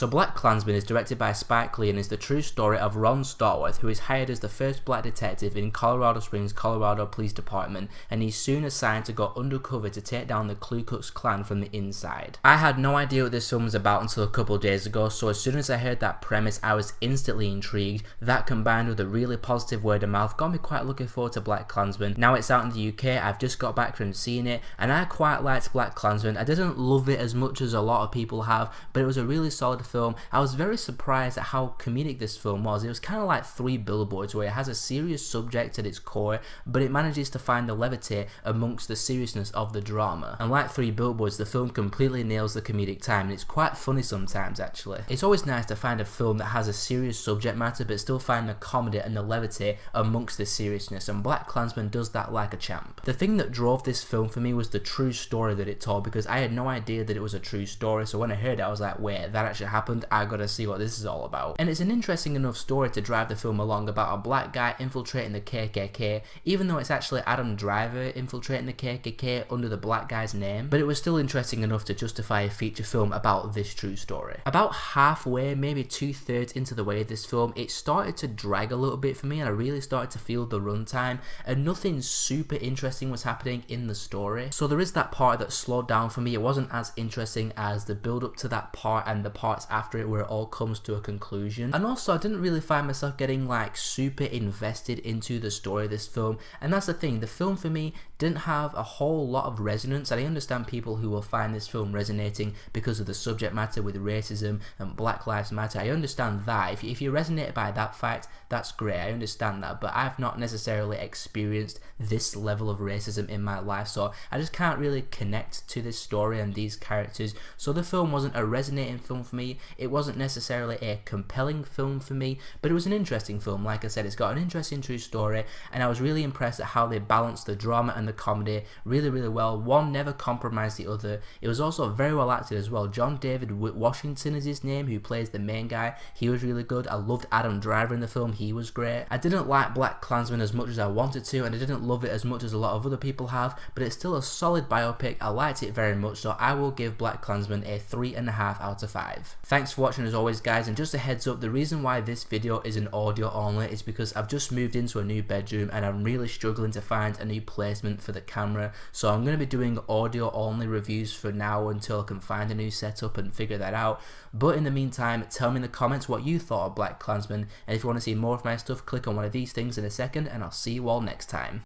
So BlacKkKlansman is directed by Spike Lee and is the true story of Ron Stallworth, who is hired as the first black detective in Colorado Springs, Colorado Police Department, and he's soon assigned to go undercover to take down the Klu Klux Klan from the inside. I had no idea what this film was about until a couple of days ago, so as soon as I heard that premise, I was instantly intrigued. That combined with a really positive word of mouth got me quite looking forward to BlacKkKlansman. Now it's out in the UK, I've just got back from seeing it, and I quite liked BlacKkKlansman. I didn't love it as much as a lot of people have, but it was a really solid film. I was very surprised at how comedic this film was. It was kind of like Three Billboards, where it has a serious subject at its core, but it manages to find the levity amongst the seriousness of the drama. And like Three Billboards, the film completely nails the comedic time, and it's quite funny sometimes actually. It's always nice to find a film that has a serious subject matter but still find the comedy and the levity amongst the seriousness, and BlacKkKlansman does that like a champ. The thing that drove this film for me was the true story that it told, because I had no idea that it was a true story, so when I heard it I was like, wait, that actually happened? I gotta see what this is all about. And it's an interesting enough story to drive the film along about a black guy infiltrating the KKK, even though it's actually Adam Driver infiltrating the KKK under the black guy's name, but it was still interesting enough to justify a feature film about this true story. About halfway, maybe 2/3 into the way of this film, it started to drag a little bit for me, and I really started to feel the runtime, and nothing super interesting was happening in the story. So there is that part that slowed down for me. It wasn't as interesting as the build up to that part and the parts after it where it all comes to a conclusion. And also I didn't really find myself getting like super invested into the story of this film, and that's the thing, the film for me didn't have a whole lot of resonance, and I understand people who will find this film resonating because of the subject matter with racism and Black Lives Matter. I understand that. If you resonate by that fact, that's great, I understand that, but I've not necessarily experienced this level of racism in my life, so I just can't really connect to this story and these characters. So the film wasn't a resonating film for me, it wasn't necessarily a compelling film for me, but it was an interesting film. Like I said, it's got an interesting true story, and I was really impressed at how they balanced the drama and the comedy really well. One never compromised the other. It was also very well acted as well. John David Washington is his name, who plays the main guy. He was really good. I loved Adam Driver in the film, he was great. I didn't like BlacKkKlansman as much as I wanted to, and I didn't love it as much as a lot of other people have, but it's still a solid biopic. I liked it very much, so I will give BlacKkKlansman a 3.5 out of 5. Thanks for watching as always guys, and just a heads up, the reason why this video is an audio only is because I've just moved into a new bedroom and I'm really struggling to find a new placement for the camera, so I'm going to be doing audio only reviews for now until I can find a new setup and figure that out. But in the meantime, tell me in the comments what you thought of BlacKkKlansman, and if you want to see more of my stuff, click on one of these things in a second, and I'll see you all next time.